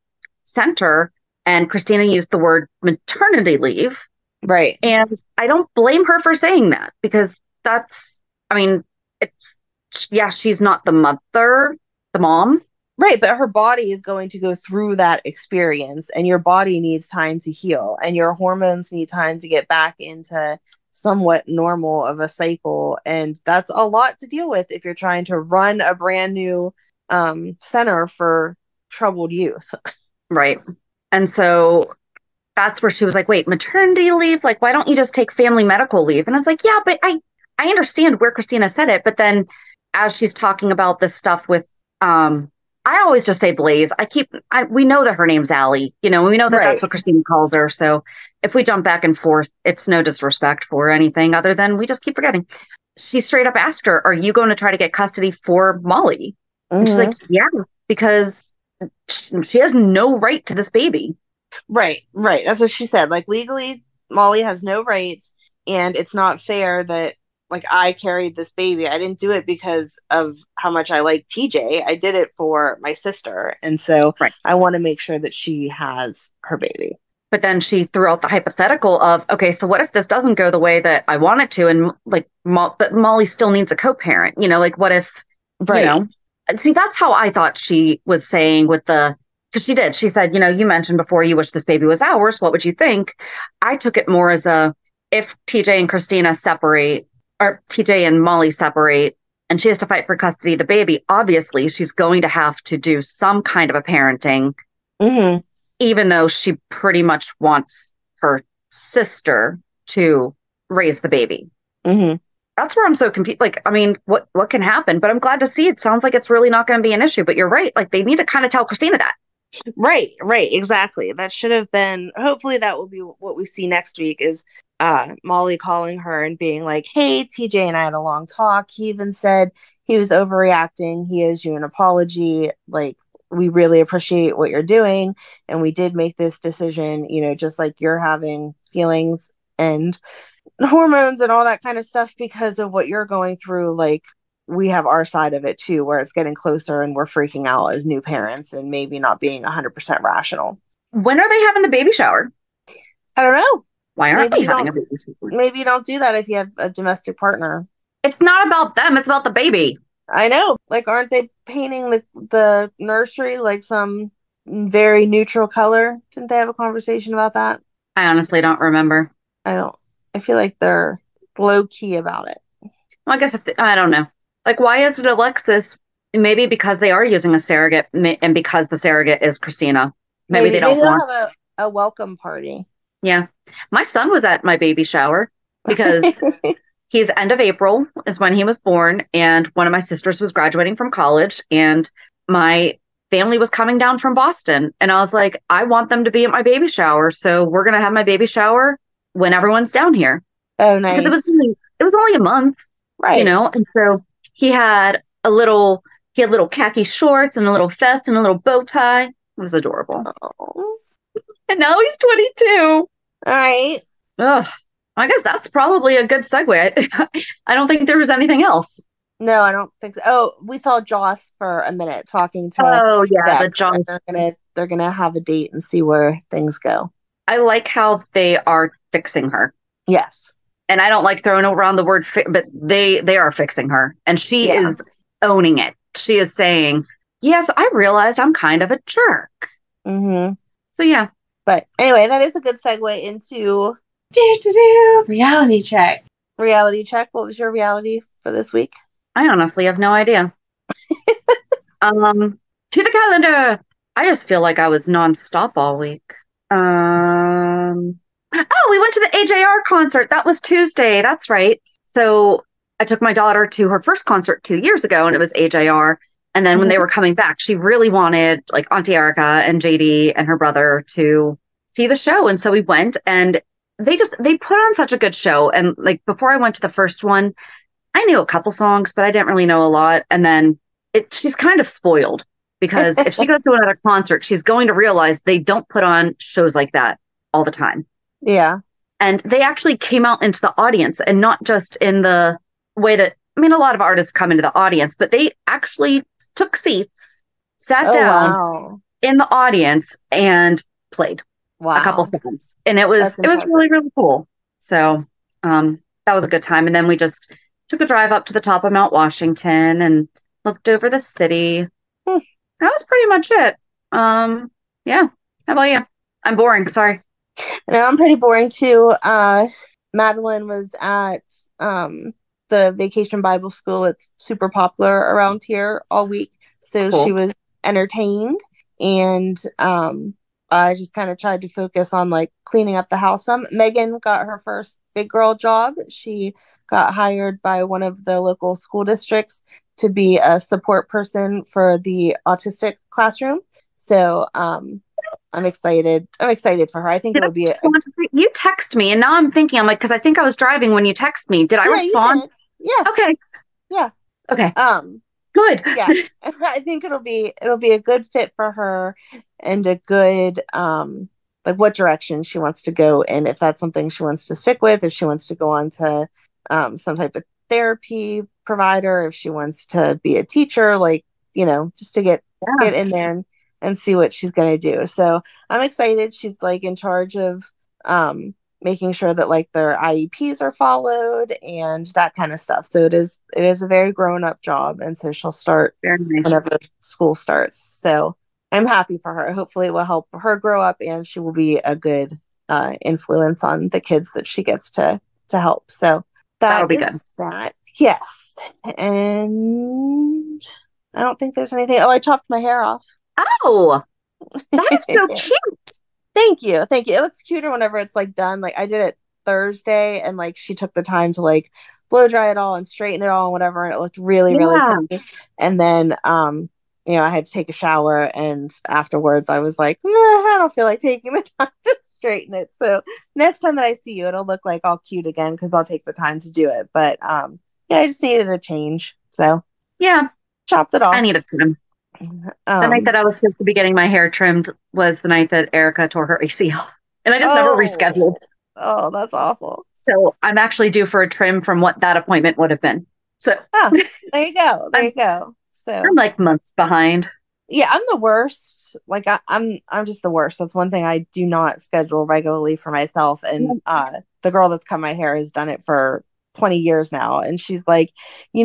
center and Kristina used the word maternity leave. Right. And I don't blame her for saying that because she's not the mother, the mom. Right, but her body is going to go through that experience and your body needs time to heal and your hormones need time to get back into somewhat normal of a cycle. And that's a lot to deal with if you're trying to run a brand new center for troubled youth. Right. And so that's where she was like, wait, maternity leave? Like, why don't you just take family medical leave? And it's like, yeah, but I understand where Kristina said it. But then as she's talking about this stuff with I always just say Blaze. We know that her name's Allie. You know, we know that that's what Kristina calls her. So if we jump back and forth, it's no disrespect for anything other than we just keep forgetting. She straight up asked her, are you going to try to get custody for Molly? Mm-hmm. And she's like, yeah, because she has no right to this baby. Right. That's what she said. Like legally, Molly has no rights. And it's not fair that I carried this baby. I didn't do it because of how much I like TJ. I did it for my sister. And so I want to make sure that she has her baby. But then she threw out the hypothetical of, okay, so what if this doesn't go the way that I want it to? And but Molly still needs a co-parent, you know, what if, you know, see, that's how I thought she was saying because she said, you know, you mentioned before you wish this baby was ours. What would you think? I took it more as if TJ and Kristina separate, or TJ and Molly separate and she has to fight for custody of the baby, obviously she's going to have to do some kind of a parenting, even though she pretty much wants her sister to raise the baby. That's where I'm so confused. What can happen? But I'm glad to see it sounds like it's really not going to be an issue. But you're right. They need to kind of tell Kristina that. Right. Exactly. That should have been, hopefully that will be what we see next week is Molly calling her and being like, hey, TJ and I had a long talk. He even said he was overreacting. He owes you an apology. We really appreciate what you're doing. And we did make this decision, you know, just like you're having feelings and hormones and all that kind of stuff because of what you're going through. We have our side of it too, where it's getting closer and we're freaking out as new parents and maybe not being 100% rational. When are they having the baby shower? I don't know. Why aren't they having a baby shower? Maybe you don't do that if you have a domestic partner. It's not about them. It's about the baby. I know. Aren't they painting the nursery like some very neutral color. Didn't they have a conversation about that? I honestly don't remember. I feel like they're low key about it. Well, I guess I don't know. Like, why is it Alexis? Maybe because they are using a surrogate, and because the surrogate is Kristina. Maybe they don't maybe they'll want. have a welcome party. Yeah, my son was at my baby shower because he's end of April is when he was born, and one of my sisters was graduating from college, and my family was coming down from Boston, and I was like, I want them to be at my baby shower, so we're gonna have my baby shower when everyone's down here. Oh, nice. Because it was only a month, right? And so he had little khaki shorts and a little vest and a little bow tie. It was adorable. Oh. And now he's 22. All right. Ugh. I guess that's probably a good segue. I don't think there was anything else. No, I don't think so. Oh, we saw Joss for a minute talking to the Dex, Joss. They're gonna have a date and see where things go. I like how they are fixing her. Yes. And I don't like throwing around the word but they are fixing her, and she is owning it. She is saying, yes, I realized I'm kind of a jerk. Mm-hmm. So yeah. But anyway, that is a good segue into reality check. Reality check. What was your reality for this week? I honestly have no idea. To the calendar. I just feel like I was nonstop all week. Oh, we went to the AJR concert. That was Tuesday. That's right. So I took my daughter to her first concert 2 years ago, and it was AJR. And then when they were coming back, she really wanted like Auntie Erica and JD and her brother to see the show. And so we went, and they put on such a good show. And like before I went to the first one, I knew a couple songs, but I didn't really know a lot. And then she's kind of spoiled because if she goes to another concert, she's going to realize they don't put on shows like that all the time. Yeah. And they actually came out into the audience, and not just in the way that, I mean, a lot of artists come into the audience, but they actually took seats, sat down in the audience, and played a couple songs. And it was really, really cool. So that was a good time. And then we just took a drive up to the top of Mount Washington and looked over the city. That was pretty much it. Yeah. How about you? I'm boring. Sorry. No, I'm pretty boring too. Madeline was at the Vacation Bible School. It's super popular around here all week. So She was entertained, and I just kind of tried to focus on like cleaning up the house some. Megan got her first big girl job. She got hired by one of the local school districts to be a support person for the autistic classroom. So I'm excited. I'm excited for her. I think it'll be. You text me, and now I'm thinking, I'm like, because I think I was driving when you text me. Did I respond? Yeah. Okay. Yeah. Okay. Good. Yeah. I think it'll be a good fit for her, and a good like what direction she wants to go, and if that's something she wants to stick with, if she wants to go on to some type of therapy provider, if she wants to be a teacher, like, just to get in there and see what she's going to do. So I'm excited. She's like in charge of making sure that like their IEPs are followed and that kind of stuff. So it is a very grown up job. And so she'll start whenever school starts. So I'm happy for her. Hopefully it will help her grow up, and she will be a good influence on the kids that she gets to help. So that'll be good. That. Yes. And I don't think there's anything. Oh, I chopped my hair off. Oh, that is so cute. Thank you. It looks cuter whenever it's like done. Like I did it Thursday, and like she took the time to like blow dry it all and straighten it all and whatever, and it looked really, really pretty. And then I had to take a shower, and afterwards I was like, I don't feel like taking the time to straighten it. So next time that I see you, it'll look like all cute again because I'll take the time to do it. But I just needed a change. So chopped it off. I need a trim. The night that I was supposed to be getting my hair trimmed was the night that Erica tore her ACL, and I just never rescheduled. Oh, that's awful. So I'm actually due for a trim from what that appointment would have been. So there you go. There you go. So I'm like months behind. Yeah, I'm the worst. Like I'm just the worst. That's one thing I do not schedule regularly for myself. And the girl that's cut my hair has done it for 20 years now, and she's like, you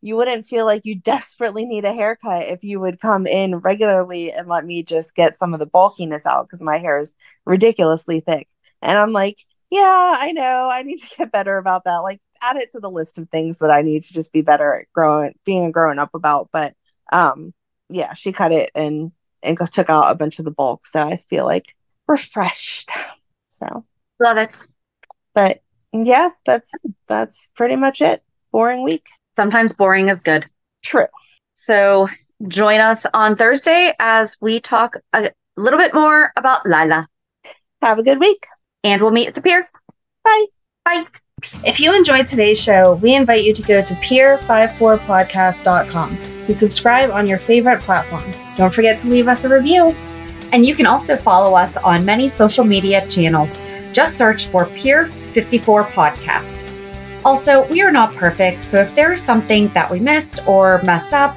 you wouldn't feel like you desperately need a haircut if you would come in regularly and let me just get some of the bulkiness out because my hair is ridiculously thick. And I'm like, yeah, I know. I need to get better about that. Like, add it to the list of things that I need to just be better at being a growing up about. But yeah, she cut it and took out a bunch of the bulk. So I feel like refreshed. So Love it. but yeah, that's pretty much it. Boring week. Sometimes boring is good. True. So join us on Thursday as we talk a little bit more about Lila. Have a good week. And we'll meet at the pier. Bye. Bye. If you enjoyed today's show, we invite you to go to pier54podcast.com to subscribe on your favorite platform. Don't forget to leave us a review. And you can also follow us on many social media channels. Just search for Pier 54 Podcast. Also, we are not perfect, so if there is something that we missed or messed up,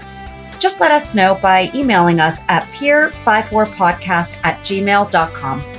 just let us know by emailing us at pier54podcast@gmail.com.